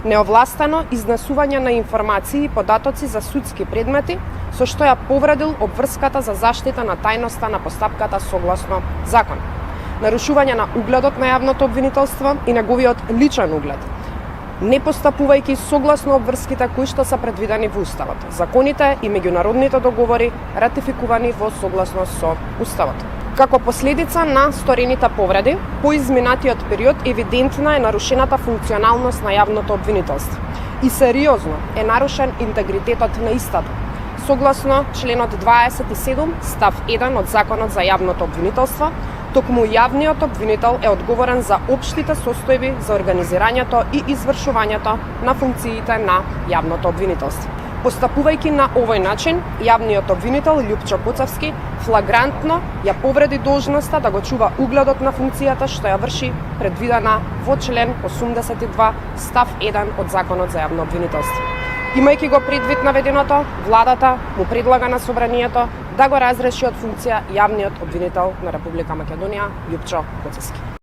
неовластено изнесување на информации и податоци за судски предмети, со што ја повредил обврската за заштита на тајноста на постапката согласно закон. Нарушување на угледот на јавното обвинителство и неговиот личен углед, не постапувајќи согласно обврските кои што се предвидени во Уставот, законите и меѓународните договори ратификувани во согласност со Уставот. Како последица на сторените повреди, по изминатиот период евидентна е нарушената функционалност на јавното обвинителство и сериозно е нарушен интегритетот на истото. Согласно членот 27 став 1 од Законот за јавното обвинителство, токму јавниот обвинител е одговорен за општите состојби за организирањето и извршувањето на функциите на јавното обвинителство. Постапувајќи на овој начин, јавниот обвинител Љупчо Коцевски флагрантно ја повреди должноста да го чува угледот на функцијата што ја врши предвидена во член 82 став 1 од Законот за јавно обвинителство. Имајќи го предвид наведеното, владата му предлага на собранието да го разреши од функција јавниот обвинител на Република Македонија Љупчо Коцевски.